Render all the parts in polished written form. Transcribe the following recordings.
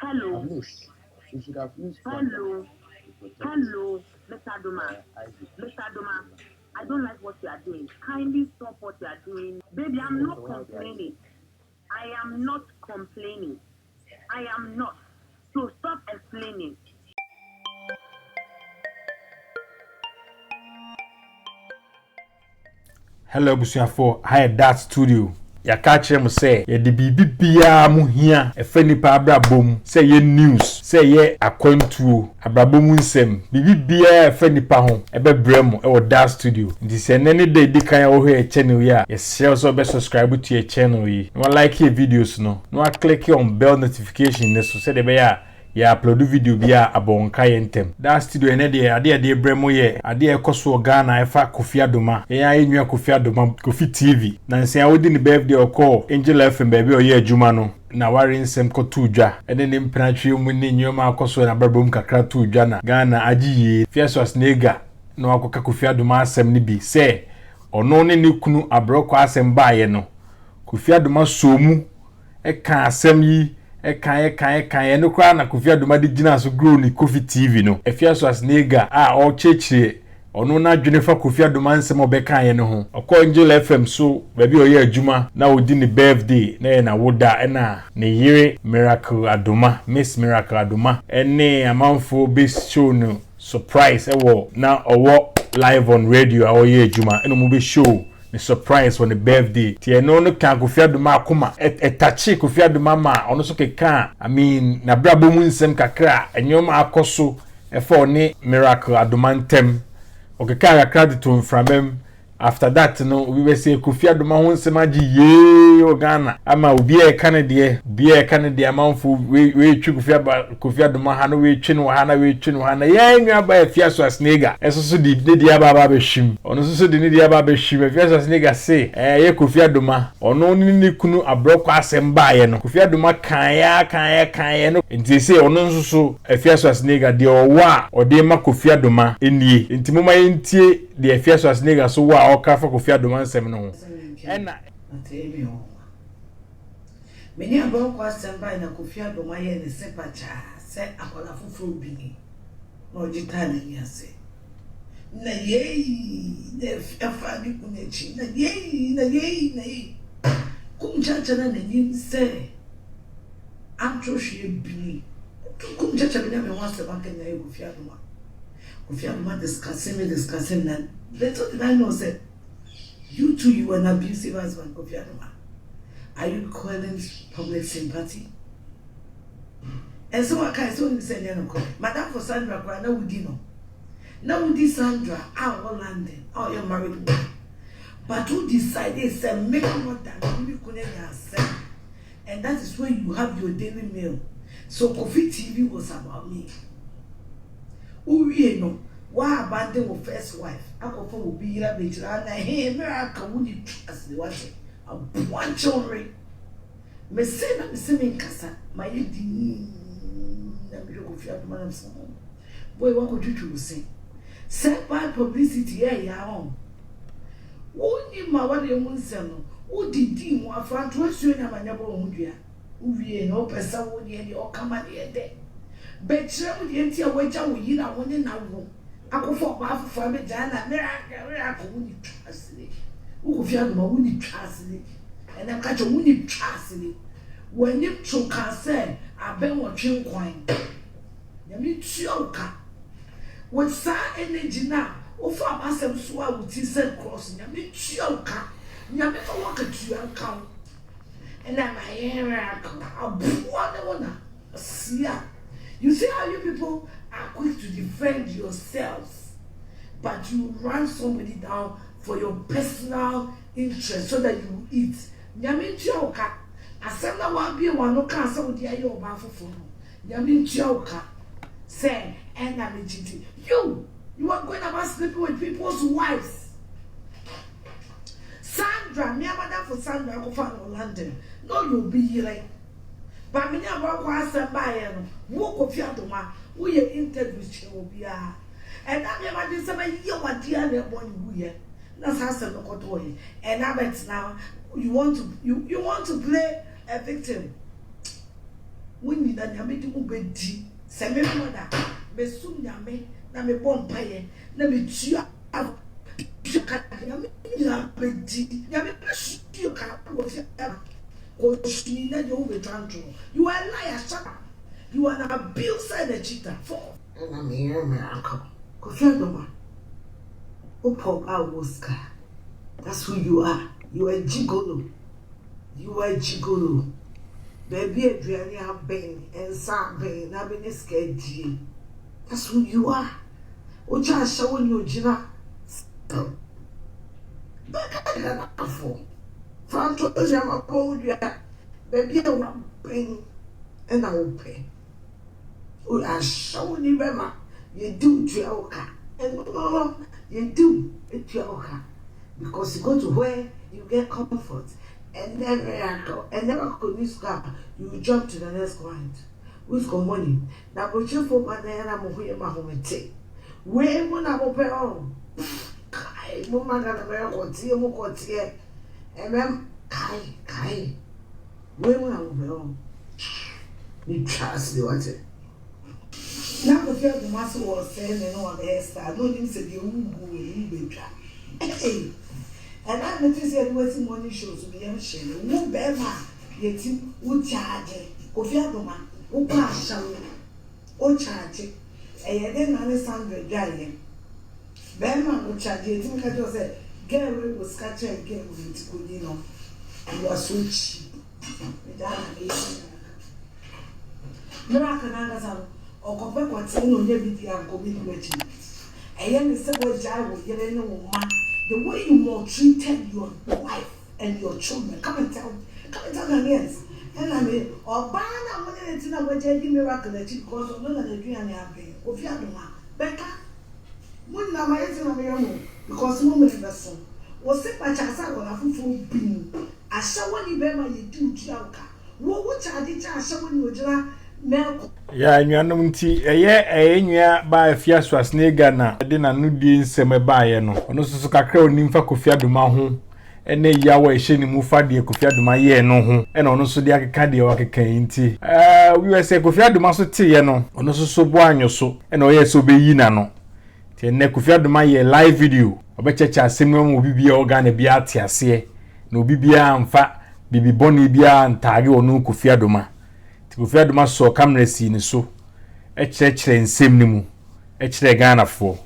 Hello. Have missed. You should have missed one Hello. to protect Hello, Mr. Adoma. Isaac. Mr. Adoma, I don't like what you are doing. Kindly stop what you are doing. Baby, I'm not So why the Isaac? complaining. I am not complaining. I am not. So stop explaining. Hello busuafo, hi that studio. Ya ka kire mo say ye de bibi bia mu hia e fa nipa abrabom say ye news say ye akwantuo abrabom nsem bibi bia e fa nipa ho e be brem e wo that studio. Ndi se nene de di kan wo he channel ya ye share so be subscribe to your channel yi no like your videos no click on bell notification ne so say de be ya ya upload video bia abonka yentem that studio ene de ade bremo ye ade ekoso Ghana efa Kofi Adoma ya enwa Kofi Adoma Kofi TV na nsia wodi ni birthday okọ Angel FM baby oye adwuma no na ware nsem kotu dwa ene ne mpratwe mu ni nyoma akoso na barbom kakra tu dwa na Ghana agiye Fiasos Nega no akoka Kofi Adoma asem ni bi se ono ne ne kunu abroko asem baaye no Kofi Adoma somu eka asem yi kan no kwa na Kofi Adoma de gina so grow ni Kofi TV no Fiasos Nega o chechire ono na dwene fa Kofi Adoma nsem obeka ye no ho okọ Angel FM so baby oye adwuma na odi ni birthday na woda na ne yire Miracle Adoma Miss Miracle Adoma ene amanfo be show no surprise ewo na owo live on radio awoye adwuma eno mo be show the surprise on the birthday. Tie no kan Kofi Adoma akoma etachi Kofi Adoma ma ono so keka I mean na brabo mu nsem kakra enyoma akoso e for ne Miracle Adoma ntem okeka kakra de to mframem after that no we be say Kofi Adoma ho nsem agi ye o Ghana ama obi e kanade amanfo we twi Kofi Adoma ha no we twi no ha na ya enwa ba Fiasos Nega eso so di ne aba be hwim ono so di ne aba be hwim Fiasos Nega say ye Kofi Adoma ono ni kunu abroko asem baaye no Kofi Adoma kan ya no nti say ono so Fiasos Nega de owa o de ma Kofi Adoma enie nti moma yentie de Fiasos Nega so wa o ka fa Kofi Adoma nsem no ena atemi ho meni abo kwa samba na Kofi Adoma ye ne sepacha se akola fufuru bi no jita na ni ase na yei ne afa bi kunechi na yei kumchacha na ni se antrohwe bi kumchacha bi na me wase ba kenya ye Kofi Adoma discussing na little did I know said you too, you an abusive husband, Kofi Adoma. Are you calling public sympathy? And so I can't say, Madam for Sandra, I know we didn't. Now with this Sandra, our London, or your married woman. But who decided, said, make more than you couldn't accept. And that is where you have your daily meal. So Kofi TV was about me. Who you know? Why abandon your first wife? Akofo will be here later and hey Miracle would trust the water. A one children. Me say me kasa. My di na me go fi adoma na so. Boy what could you say? Say bad publicity here ya on. Woni ma wa de mu nsem no. Wo didi mu afa to asuo na manya bo ho dua. Wo wie no pesa wo de o kama de. Betre wo de ntia waja wo yi na wo ne na wo. Akofo ba afofo be jana Miracle woni twasile Kofi Adoma woni twasile ena ka cho woni twasile wani to ka se aben wo twinkwan nyame tuoka with sa energy na ofa abasem so a wuti se cross nyame tuoka nyame fa waka tuoka ena my Miracle abuwa ne wona sia. You see how you people are quick to defend yourselves, but you run somebody down for your personal interest so that you eat. Nyame ntuoka asem na wa bie wano ka asem odi aye oba fofo no. Nyame ntuoka say and I'm cheating. You are going about sleeping with people's wives. Sandra, me madam for Sandra go find London. No, you'll be here. But me never was a buyer. Walk of Yadoma, we interviews will be and I'm never did some year what dear one year. That's how some toy. And I bet now you want to play a victim. But you run somebody down for your personal interest so that you eat. Nyame ntuoka asem na wa bie wano ka asem odi aye oba fofo no. Nyame ntuoka say and I'm cheating. You are going about sleeping with people's wives. Sandra, me madam for Sandra go find London. No, you'll be here. But me never was a buyer. Walk of Yadoma, we interviews will be and When you that nyame di mu bedi se me moda be sum nyame na me bom paye na me tua ka nyame nyame bedi nyame tua ka wo se you are a liar, shut up. You are an abuser and a cheater. For and I'm here, my uncle. Kofi Adoma. Upop Awoska. That's who you are. You are a gigolo. You are a gigolo. Baby, Adriani have been and Sam been. I've been scared. That's who you are. Ocha showing you, Gina. Back I got for. Franco is a poor, baby, I will pay and I will pay. We are showing you, Bema. You do Tioka, and no, you do Tioka because you go to where you get comfort and never could miss car. You jump to the next client. Who's got money? Now, but you for my name, I'm going to home take. Where when I will pay on? I, Mama, got a very good tea, more tea. Kai, where will I go? You trust the water. Now, the fear the master was saying, and on the hairstyle, no one said you will hey, and I noticed that wasting money shows to be young shame. No better, yet you would charge it. Kofi Adoma, who pass or charge it. And then understand the giant. Bema would charge it. You can say, get away with scratch and get with it, you know. You are so cheap. Miracle or compare what's in your baby and community. I am the second child with your woman. The way you maltreated your wife and your children. Come and tell me, yes. And I mean, or ban a money and tina with Jenny Miracle that you cause of none of the dream and happy. Kofi Adoma, Becca. When I'm a because no man vessel was set by Chasa or a full being. I saw when you bear my do Jauka. What I did, I saw when you were milk. Ya nnuanom nti enua ba Afia swasnega na de na nudi nsem ba ye no ono susu kakra onimfa Kofi Adoma ho ene yawo ehye ni mu fa de Kofi Adoma ye no ho ena ono so de akeka de wakeka nti we say Kofi Adoma so te ye no ono susu bo anyoso ena o ye so be yi na no ti ene Kofi Adoma ye live video obechecha asem no obi bia organ bia atiase na obi bia amfa bibi boni bia ntaage onu Kofi Adoma Kofi Adoma so camera si ni so ekire nsem ni mu ekire Ghana fo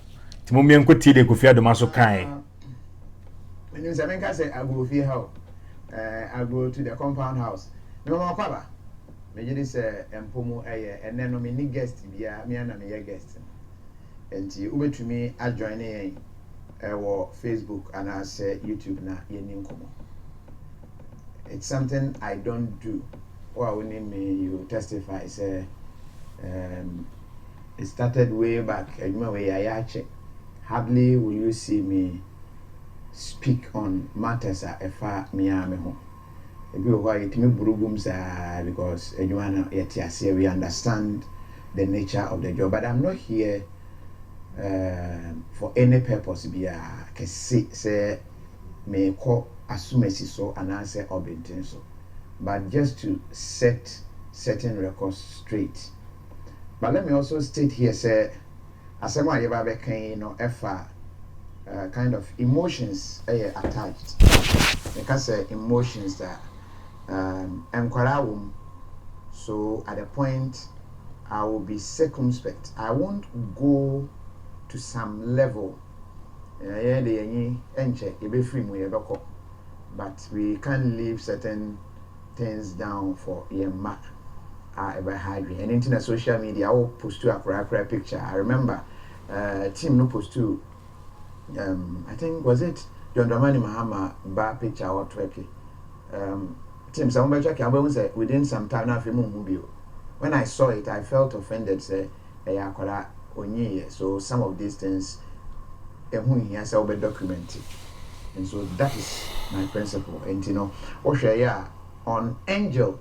ti mo mien ko tie de Kofi Adoma so kan when you say say I go Afia how I go to the compound house no mo kwaba me je say empomu eye ene no me ni guest bia me na me ye guest enti ubetumi a join yen wo Facebook and I say YouTube na ye ni nkomo. It's something I don't do. Or when you testify, say, it started way back. Hardly will you see me speak on matters at far Miami home. Because we understand the nature of the job, but I'm not here for any purpose. Be a say me call assume so and answer obintin so. But just to set certain records straight. But let me also state here, say, as someone you ever can, kind of emotions attached. Because emotions that so at a point I will be circumspect. I won't go to some level. But we can't leave certain things down for Yema ever hydrate. And into the social media, I will post to a picture. I remember team no post to I think was it John Dramani Mahama bar picture or twerky. Team somebody check within some time now movie. When I saw it, I felt offended, say so some of these things will be documented. And so that is my principle. And on Angel,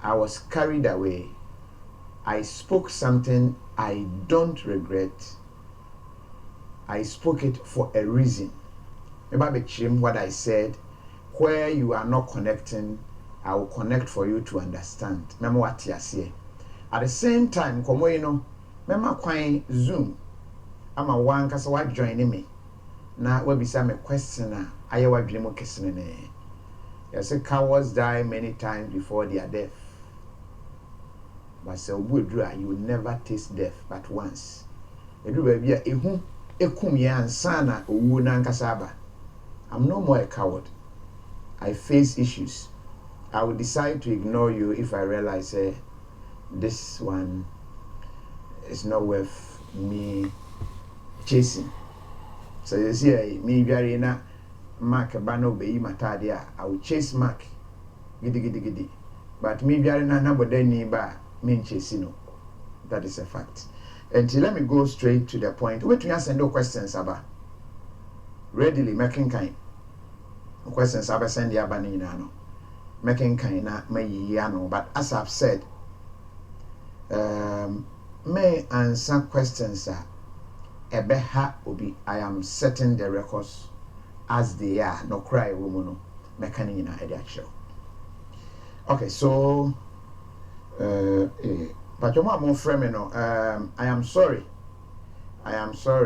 I was carried away. I spoke something I don't regret. I spoke it for a reason. Maybe what I said, where you are not connecting, I will connect for you to understand. Memo what you say. At the same time, komo you know, mema kwan Zoom. Ama one kasa wa join me. Na we bisa me question a aye wa dwene mo kesene ne. You say cowards die many times before their death. But say obudru you will never taste death but once. Edu ba bia ehu ekum ya ansa na owu na nkasa aba. I'm no more a coward. I face issues. I will decide to ignore you if I realize this one is not worth me chasing. So you see, me very na Mark bano be matadia. I will chase Mark. Gidi. But me very na nobody ni ba me chasing. That is a fact. And let me go straight to the point. Wait to answer no questions about. Readily making kind. Questions aba send the abani no. Making kind na may ano. But as I've said, may answer questions ebeha obi. I am setting the records as they are. No cry woman. Making na ediacho. Okay, so but your mom friend no. I am sorry.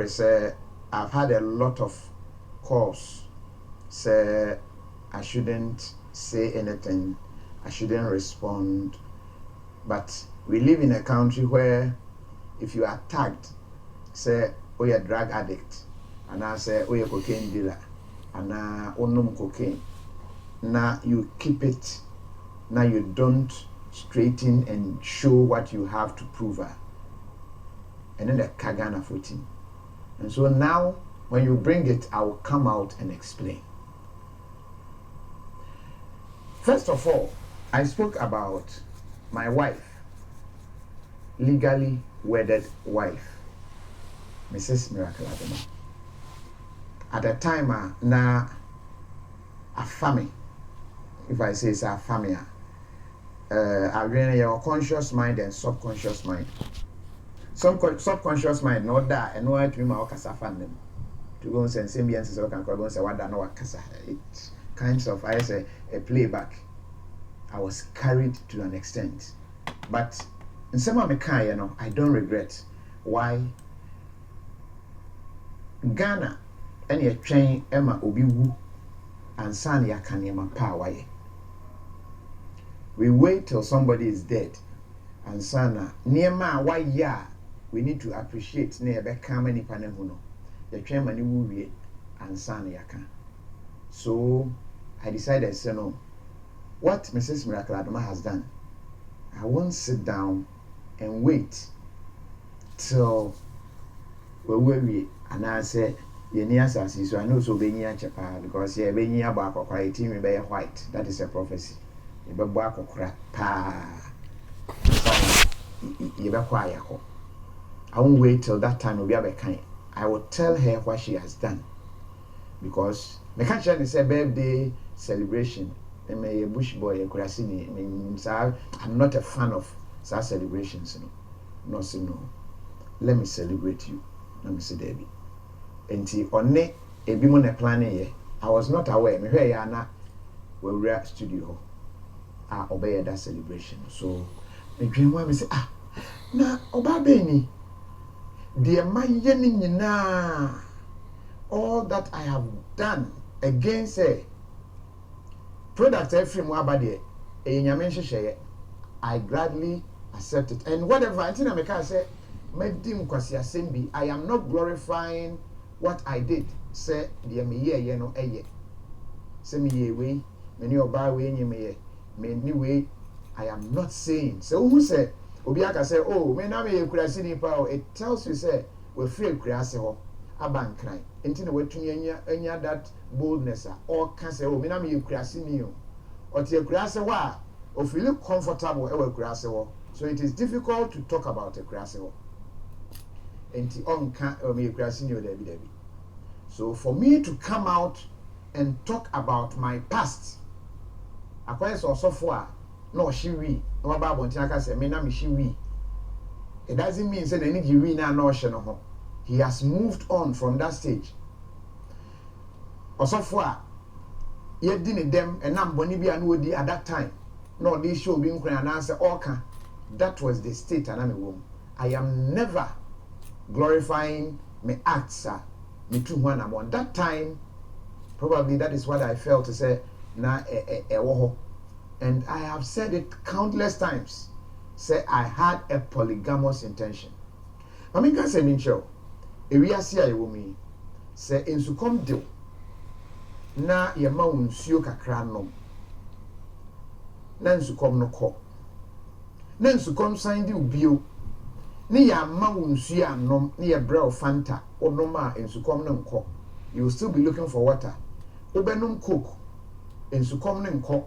Sir. I've had a lot of calls. Say I shouldn't say anything. I shouldn't respond. But we live in a country where if you are tagged, say, oh, you're a drug addict, and I say, oh, you're a cocaine dealer, and now, oh, no cocaine. Now you keep it. Now you don't straighten and show what you have to prove. And then the Kagana 14. And so now, when you bring it, I will come out and explain. First of all, I spoke about my wife, legally wedded wife, Mrs. Miracle Adoma. At the time, na a family, if I say it's a family, I really your conscious mind and subconscious mind. Subconscious mind, not that, and no one to be my fan them. To go and send symbians, so can go and say what I know what casa. It kinds of, I say, a playback. I was carried to an extent. But in some of my car, I don't regret. Why? Ghana, any a train, Emma Obiwu, and Sani Akanyama power. We wait till somebody is dead. And Sana, near ma, why, yeah, we need to appreciate near Beckham and Ipanemuno. The train money will be and Sani Yaka. So I decided, so no, what Mrs. Miracle Adoma has done, I won't sit down and wait till we and I say, so I know so Benia Chapa because yeah, Benia Bako quiet team be white. That is a prophecy. You be Bako crap pa. You be quiet. I won't wait till that time will be a kind. I will tell her what she has done. Because me can't say birthday celebration. I'm a bush boy, a Kurasini. I'm not a fan of such celebrations. No, let me celebrate you. Let me say, Debbie. And on a bimone planning, I was not aware. Me here yana we at studio. I obey that celebration. So me dream one me say na oba beni. Dear my yenina, all that I have done against product every mwabade I gladly accept it. And whatever until I say I am not glorifying what I did. Say dear me ye no say me ye way, many oba way me way. I am not saying. So who say Obiaka say, oh, me na me kurasini pa. It tells you say we feel kurase ho aban cry. Until we enya that boldness or can say, oh, me na me kurasini o. Or te kurase wa or feel comfortable e we kurase ho. So it is difficult to talk about a kurase ho. Enti on can me kurasini o debi. So for me to come out and talk about my past, akwa so sofo no she we no ba bontinaka say me na me she we. It doesn't mean say any we na no she no ho. He has moved on from that stage. Osofo a ye di ne dem enam boni bia na odi at that time no this show being and answer okay. That was the state and I'm a woman. I am never glorifying my acts, me too when I'm on that time. Probably that is what I felt to say na and I have said it countless times. Say I had a polygamous intention. I mean, can say me show. If we are see a woman, say in succumb do na ye ma unsuo kakra nom. Na nsukom no kɔ. Na nsukom san di ubio. Ni ya ma unsuo anom, ni ye bra Fanta, onoma nsukom no nkɔ. You will still be looking for water. Obenum coke, nsukom no nkɔ.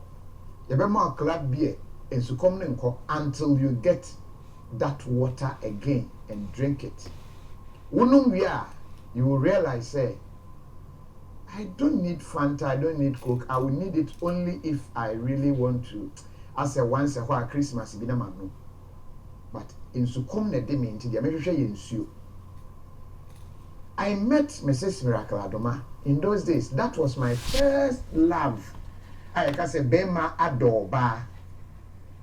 Ye be ma club beer, nsukom no nkɔ until you get that water again and drink it. Wonum wia, you will realize say I don't need Fanta, I don't need Coke. I will need it only if I really want to. As a once a while Christmas be na manu. But in succumb ne demi into the American yensu. I met Mrs. Miracle Adoma in those days. That was my first love. I can say Bema Adoba.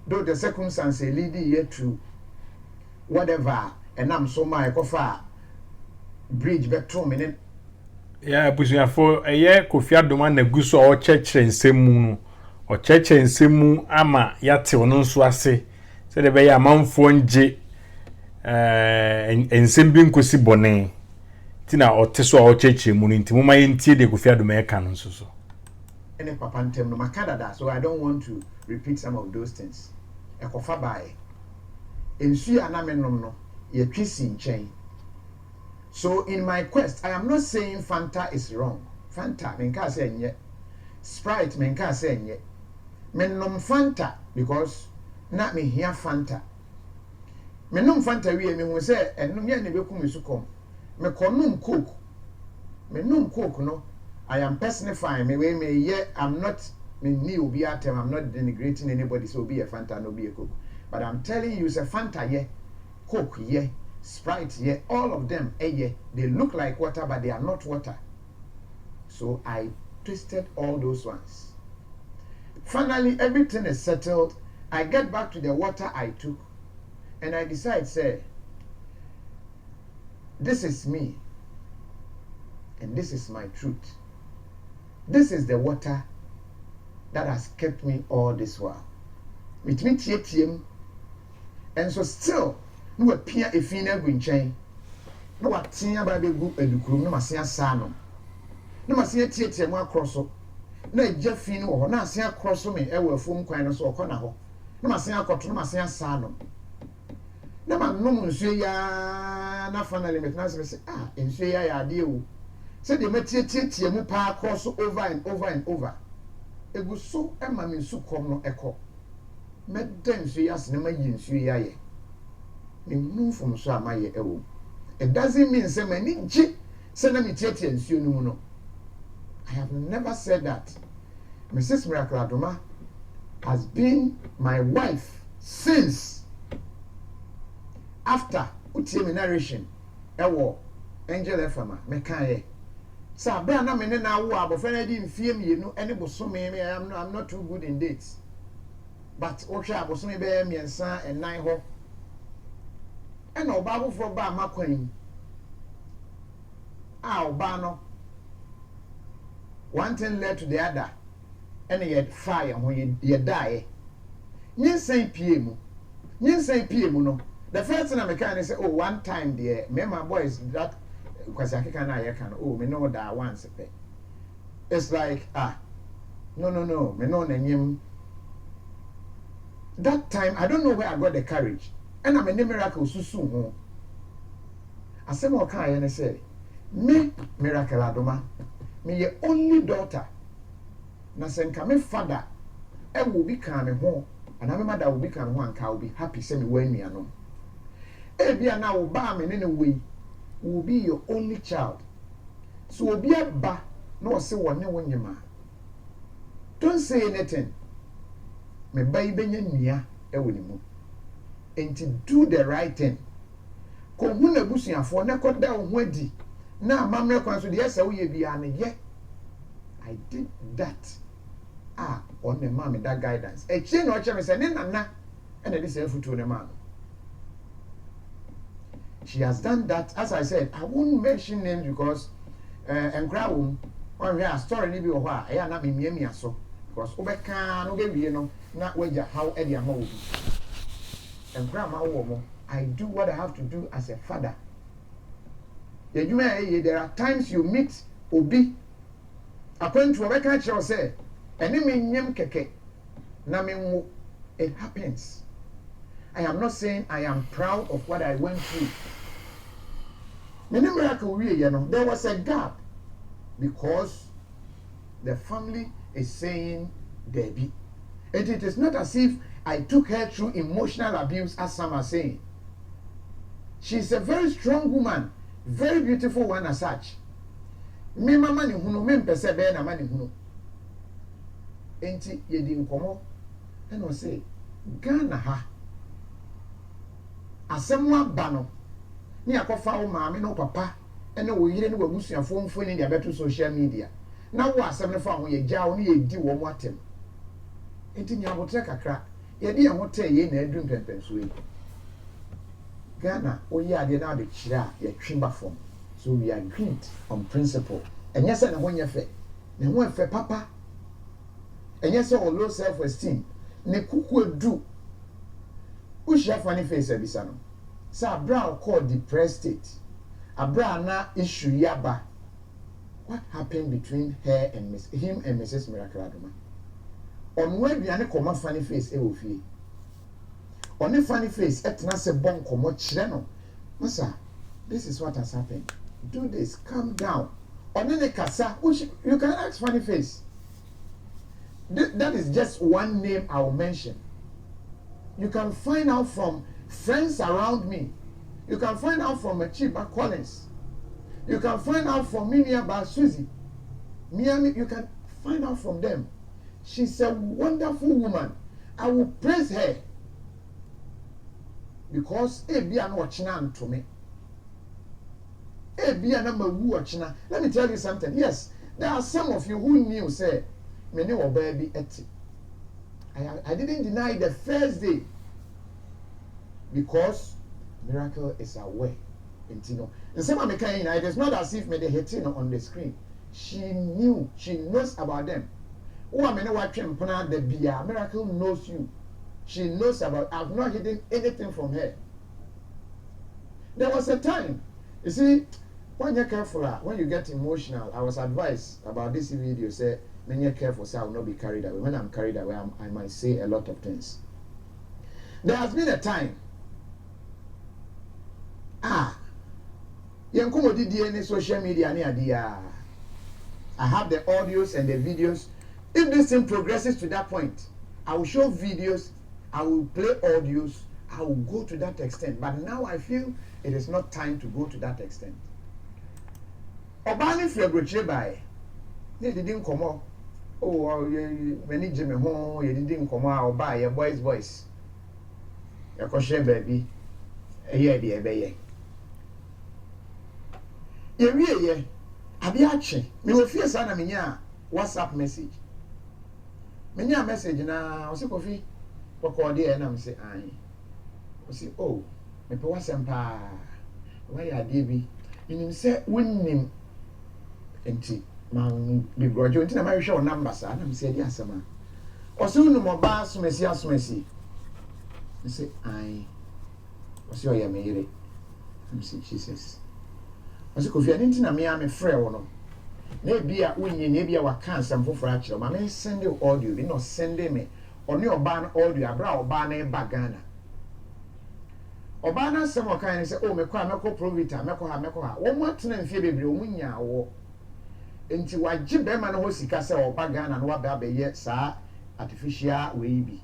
Though the circumstance lead yet to whatever, and I'm so my cofa bridge back 2 minutes. Yeah, busuafo Kofi Adoma na guso o cheche nsemu no o cheche nsemu ama yate ono nso ase se de be ya manfo nje ensem bi nkosi bone tina o teso o cheche mu no ntimo ma yentie de Kofi Adoma e ka no nso so ene papa ntem no makadada, so I don't want to repeat some of those things. Ekofa bae ensu anamenom no ye twisi nchen. So in my quest, I am not saying Fanta is wrong. Fanta, menka say nye. Sprite, menka say nye. Menom Fanta because not me here Fanta. Menom Fanta we me hu say enum ye ne beku me sukom. Me konum Coke. Menom Coke no. I am personifying me ye I'm not me ni obi atem, I'm not denigrating anybody so be a Fanta no be a Coke. But I'm telling you say Fanta ye, Coke ye. Sprite, yeah, all of them, yeah, they look like water, but they are not water. So I twisted all those ones. Finally, everything is settled. I get back to the water I took, and I decide, say, this is me, and this is my truth. This is the water that has kept me all this while. With me, TTM, and so still, no appear a fina gwinchain. No what tia baby group edukrum no masia sano. No masia tietie mo akroso. Na eja finu ho na asia akroso me e wa fom kwan no so okona ho. No masia akoto no masia sano. Na ma no nsuo ya na finally met na say nsuo ya ade ewu. Say de matietie mu pa akroso over and over and over. Egu so e ma me nsu kom no ekọ. Medda nsuo ya se na ma yi nsuo ya ye. From so amaye ewo. It doesn't mean say many ji say na me tietie nsuo no mu no. I have never said that. Mrs. Miracle Adoma has been my wife since after utie me narration ewo Angel Efama me kan sa be na me ne na wo abofra na di mfie mienu ene boso me I'm not too good in dates. But ohwa aboso me be miensa and 9 ho. And no Bible for ba makwan. Oba no. One thing led to the other. And he had fire when you die. Nyensan pie mu. Nyensan pie mu no. The first thing I can say, oh, one time there, me my boys that because I can oh, me know that once. It's like no, me know name. That time I don't know where I got the courage. And I'm a miracle susu ho. Asem o kan ye ne say, me Miracle Adoma, me your only daughter. Na senka me father e will be kan me ho, and my mother will be kan ho anka will be happy say me wan nuanom. E bia na wo ba me ne we will be your only child. So obi aba na o se woni wonyema. Don't say anything. Me ba ibenya nua e woni mu. And to do the right thing. Ko hu na busuafo na koda ho adi na amamre kwan so de yesa wo ye bia ne ye. I did that. on the mommy that guidance. A chain or chemist and nana and it is a foot to the man. She has done that. As I said, I won't mention names because and crowd on her story maybe or why I am not in Yemia so because Obeka no baby, you know, not wager how EddieAmo and grandma woman. I do what I have to do as a father. There are times you meet Obi. According to Obeka Chow say, enemy nyem keke na me it happens. I am not saying I am proud of what I went through. There was a gap because the family is saying Debbie. And it is not as if I took her through emotional abuse as some are saying. She's a very strong woman, very beautiful one as such. Me mama ni hunu, me mpese be na mani hunu. Enti yedi nkomo, eno say Ghana ha. Asemwa bano. Ni akofa wo maame no papa, ene wo yire ni wabusuafo mfoni ni abeto social media. Na wo asem ne fa ho ye gya wo ni ye di wo mo atem. Enti nya botre kakra, ye di ho te ye na adum pempenso yi. Ghana, oye ade na de chira ye twimba form. So we agreed on principle. And yes, and when you fe, ne ho fe papa. And yes, all low self-esteem. Ne kuku do. Usha funny face ebisano. Sa bra called depressed state. A bra na issue yaba. What happened between her and him and Mrs. Miracle Adoma? On where we are common funny face e ofie. On a funny face, etna se bon komo chireno. Masa, this is what has happened. Do this, calm down. On any kasa, you can ask funny face. That is just one name I will mention. You can find out from friends around me. You can find out from Chiba Collins. You can find out from Miniaba Susie. Miami, you can find out from them. She's a wonderful woman. I will praise her. Because Ebia no watching to me. Let me tell you something. Yes, there are some of you who knew, say, many or baby eti. I didn't deny the first day because Miracle is aware. And some of it is not as if me they hitting on the screen. She knew, she knows about them. Oh, I mean, what the Bia Miracle knows you. She knows about. I've not hidden anything from her. There was a time, you see, when you're careful, when you get emotional, I was advised about this video. Say, when you're careful, say I will not be carried away. When I'm carried away, I might say a lot of things. There has been a time. You come with DNA social media I have the audios and the videos. If this thing progresses to that point, I will show videos. I will play audios. I will go to that extent. But now I feel it is not time to go to that extent. Obani February by they didn't come out. Oh, when Jimmy home, you didn't come out by your boys. Your question, baby. A year, dear, baby. Yeah. Abiachi, me will feel sana minya WhatsApp message. Minya message na osi Kofi. Kofi and I'm say aye. I say oh, me pe wasem pa. Why are Debbie? You say winning enti ma be grudge enti na ma hwe number sa na me say di asema. Osi unu mo ba asumesi. I say aye. Osi oya me yire. I say Jesus. Osi Kofi enti na me am frɛ wo no. Na bia unye na bia wa kan sam foforo a kyerɛ ma me send you audio bi no send me. Oni oba na audio abra oba na ba Ghana. Oba na sem okan say oh mekɔ amekɔ provita mekɔ ha wo mo atena mfie bebre wo nya wo enti wagye be ma na ho sika sɛ oba Ghana no wa ba ye saa artificial we bi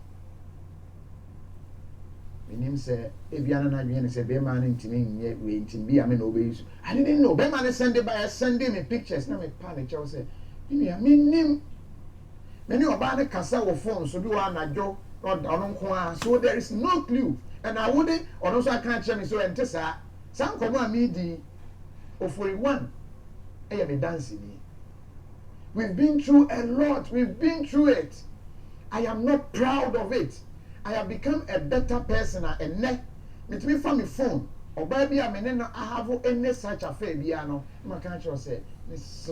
menim sɛ ebiana na dwen sɛ be ma na ntimi nye we ntimi bi ame na obeyisu I didn't know be ma na send me pictures na me pa na kyɛw sɛ me nim many oba na kasa wo phone so bi wa anadwo ono nko a so there is no clue. And I wouldn't, or also I can't tell me so and Tessa. Some come on me, the 41. I am a dancing. We've been through a lot. We've been through it. I am not proud of it. I have become a better person. And let me find my phone. Or baby, I have any such affair. Biano, my country say, Miss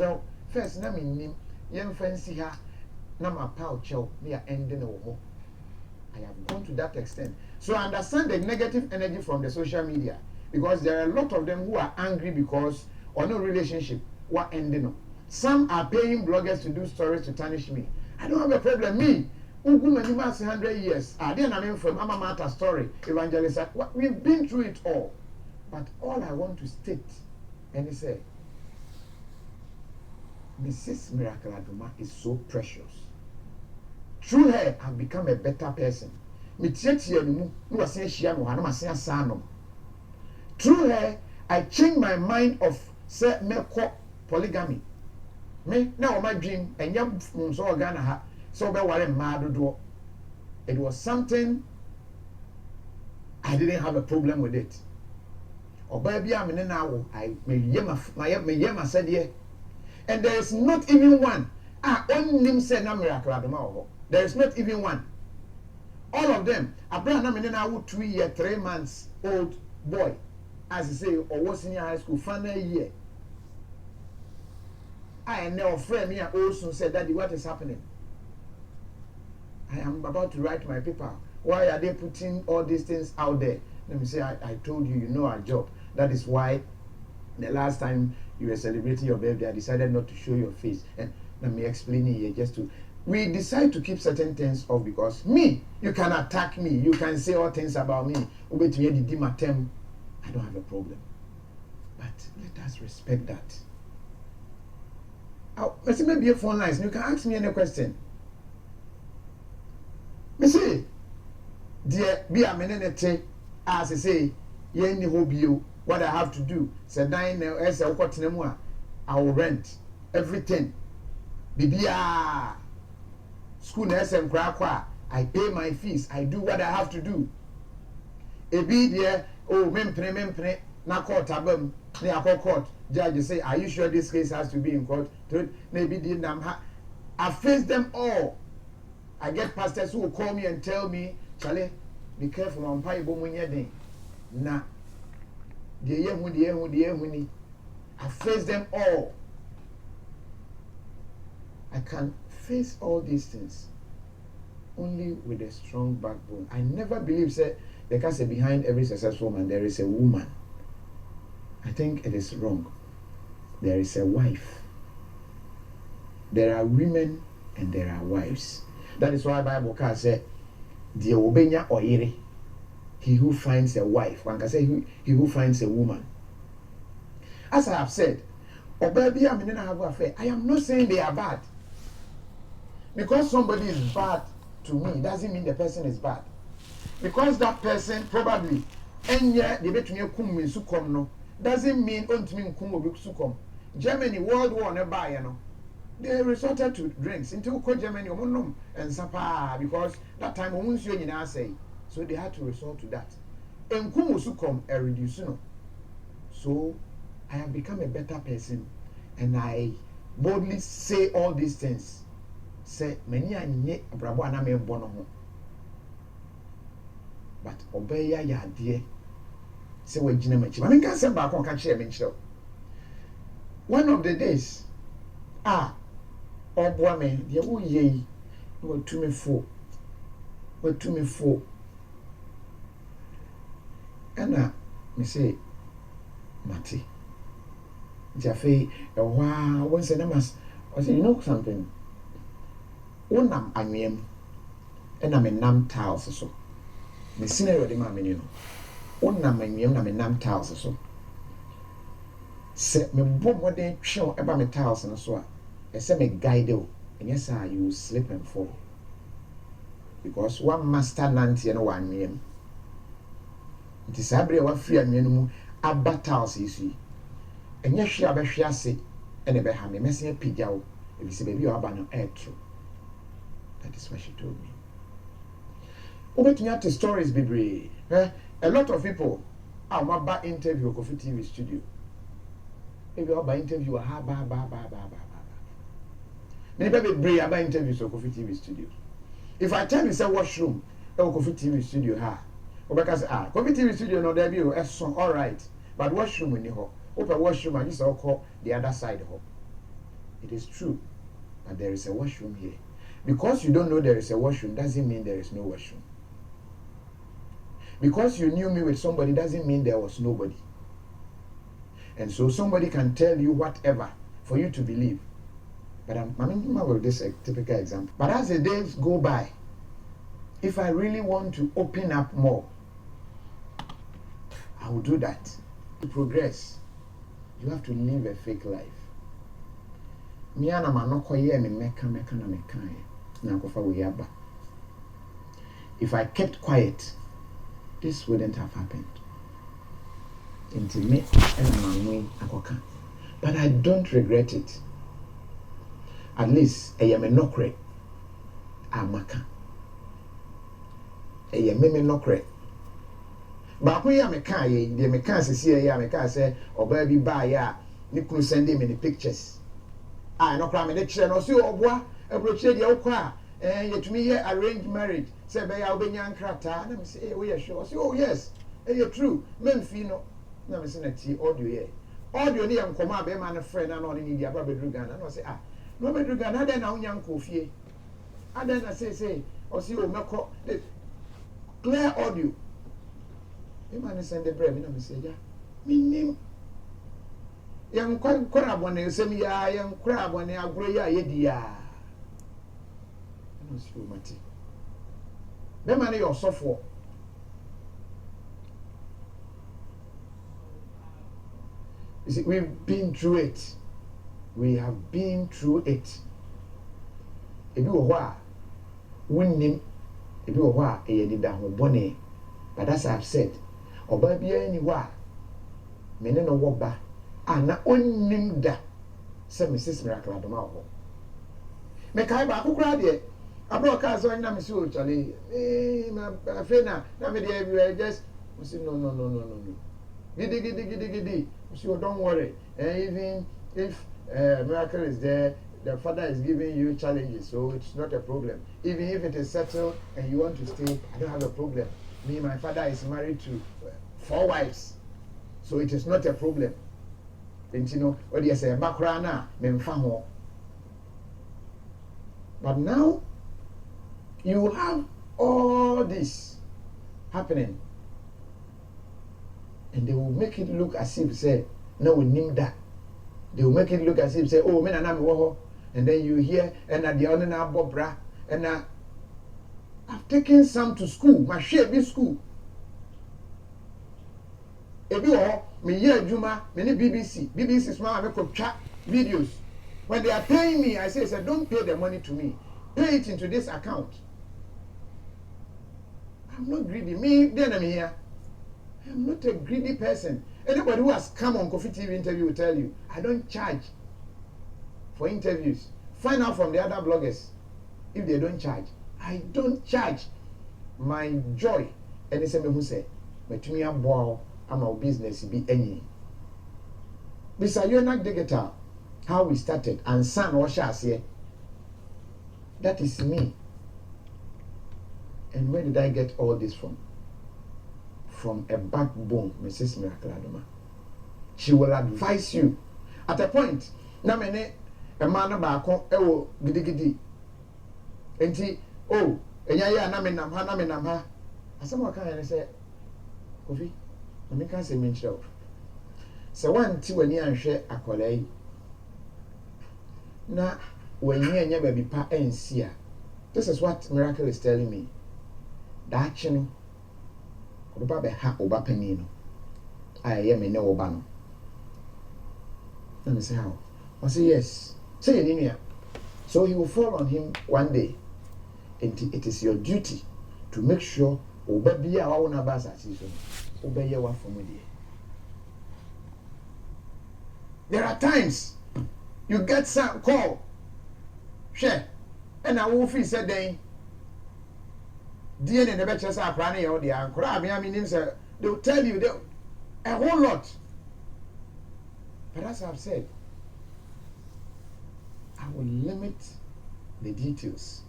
first, na me young fancy her, na my pal chow, we are ending over. I have gone to that extent. So I understand the negative energy from the social media because there are a lot of them who are angry because or no relationship what ending. Some are paying bloggers to do stories to tarnish me. I don't have a problem. Me, 100 years. I didn't from Mama Mata story, evangelist. We've been through it all. But all I want to state, and he said, Mrs. Miracle Adoma is so precious. Through her, I've become a better person. Through her, I changed my mind of say polygamy. Me now my dream and young so Ghana so be worry mad do. It was something I didn't have a problem with it. Or baby I'm in now I my said yeah. And there is not even one. Only say na Miracle Adoma. There is not even one. All of them. Abraham now 2 years, 3 months old boy, as you say, or was in high school, final year. I know a friend here also said, Daddy, what is happening? I am about to write my paper. Why are they putting all these things out there? Let me say, I told you, you know our job. That is why the last time you were celebrating your birthday, I decided not to show your face. And let me explain it here just to. We decide to keep certain things off because me, you can attack me, you can say all things about me. I don't have a problem. But let us respect that. Let's maybe a phone lines. You can ask me any question. Me say, dear, be a minute, as I say, ye hope you what I have to do. Say, dine as a what I will rent everything. Bibia. School nurse and crack, I pay my fees. I do what I have to do. A be there, oh, mempre, na court, abum, near court. Judge say, are you sure this case has to be in court? Maybe didn't I face them all. I get pastors who will call me and tell me, Charlie, be careful on pie when you're there. Nah. I face them all. I can face all these things only with a strong backbone. I never believe that there can say behind every successful man there is a woman. I think it is wrong. There is a wife. There are women and there are wives. That is why Bible can say, "Dear obenya oyere, he who finds a wife." One can say he who finds a woman. As I have said, I am not saying they are bad. Because somebody is bad to me doesn't mean the person is bad. Because that person probably doesn't mean Germany World War never they resorted to drinks until Germany and Sapa because that time say so they had to resort to that. And reduce. So I have become a better person and I boldly say all these things. Say many anye abrabo aname bono ho but obeya ya de say we gina machi mami kan say ba kon ka kire me nchiro one of the days oboa me de wo ye wo tumi fo ana me say mati jafe wa won say na mas I say you know something. Unam anwem ena me nam tiles so me scenario de ma me ni no unam anwem na me nam tiles so se me bom wode twe eba me tiles no so a ese me guide o enya sa you slip and fall because one master nantie no wanwem nti sabre wa free anwem no mu aba tiles yi enya hwe abehwe ase ene be ha me mese pigyawo ebi se baby o aba no true. That is what she told me. Looking at the stories, baby. A lot of people are about interview Kofi TV studio. If you are by interview, Me be bring about interviews for Kofi TV studio. If I tell you say washroom, Kofi TV studio ha. Because Kofi TV studio no there be all right, but washroom in ho. Open washroom and this all call the other side ho. It is true, but there is a washroom here. Because you don't know there is a washroom doesn't mean there is no washroom. Because you knew me with somebody doesn't mean there was nobody. And so somebody can tell you whatever for you to believe. But this is a typical example. But as the days go by, if I really want to open up more, I will do that. To progress, you have to live a fake life. If I kept quiet, this wouldn't have happened. But I don't regret it. At least I am a nokre. Amaka. I am a nokre. But when I am a car, the mechanic see a mechanic say, or baby buy ya, Niku send him in the pictures. I no crime in the chair, no see or bois, a brochure the okra, and yet me here arranged marriage. Say, by our young crata, and I say, we are sure. Oh, yes, you're true. Memphino, never seen a tea audio here. Audio near and come up, a man, a friend, and all in India, Bobby Drugan, and I say, no, but Drugan, I don't know young Kofi. I don't say, or see, oh, clear audio. The man send the bread, and I say, yeah, me name. Young crab when they say me, young crab when they are gray, yeah. I don't see Matty. The money you're software. You see, we've been through it. We have been through it. If you were winning, if you were a yedida bonnet, but as I've said, or baby anywhere, men no walk back, and not only that, said Mrs. Miracle Adoma. Make I back who cried yet. I broke out so I'm so Charlie. My friend, now me there just no. Giddy. So don't worry. And even if miracle is there, the Father is giving you challenges, so it's not a problem. Even if it is settled and you want to stay, I don't have a problem. Me, my father is married to 4 wives, so it is not a problem. And you know, what do you say? Bakrana, memfaho. But now, you have all this happening, and they will make it look as if say, no, we name that. They will make it look as if say, oh, men and I'm woho, and then you hear, and at the other now Bobra, and I've taken some to school, my share be school. If you all, me hear Juma, many BBC smart, I could chat videos. When they are paying me, I say, don't pay the money to me, pay it into this account. I'm not greedy. Me, then I'm here. I'm not a greedy person. Anybody who has come on Kofi TV interview will tell you, I don't charge for interviews. Find out from the other bloggers if they don't charge. I don't charge. My joy, and it's a me who say, but to me, I'm our business be any. Besides, you're not digital. How we started, and son or shas here. That is me. And where did I get all this from? From a backbone, Mrs. Miracle Adoma. She will advise you. At a point, na mene a man about gidi. Enti, oh, enya ya na menam ha. Asama kan ya say, Kofi, na me kan say me nchiro. So one ti wani anhwe akolai. Na wani enya baby pa ensia. This is what Miracle is telling me. That chino oba be ha oba panino aye me ne oba no. Let me say how. I say yes. Say it. So he will fall on him one day. And it is your duty to make sure oba bia wa wona ba sa so oba ye wa from there are times you get some call share and I will feel said then DNA never just a planning or the anchor. I mean, they will tell you a whole lot. But as I've said, I will limit the details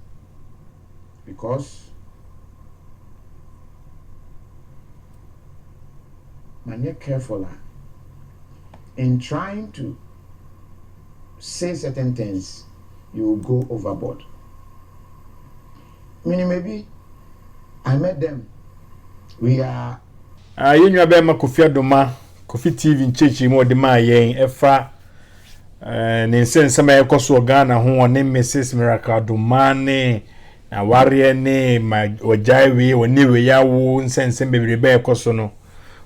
because man, you're careful in trying to say certain things, you will go overboard. Meaning maybe I met them. We are you know about Kofi Adoma, Kofi TV in Chichi more de ma yen efa ne sense ma ekoso Ghana ho ne Mrs Miracle Domane na warrior ne ma ojaiwe oni we yawo sense bebrebe ekoso no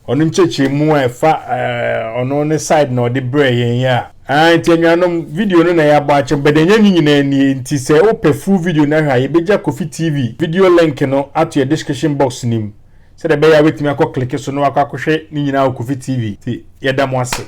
onu Chichi mu efa ono ne side no de bre yen ya ntianuanom video no na ya ba che bedenya nyina ni nti se ope full video na ha ye beja Kofi TV video link no ato your description box nim. Said the bear with me, I click so no, I could share Nina Kofi TV. See, Yadam was it.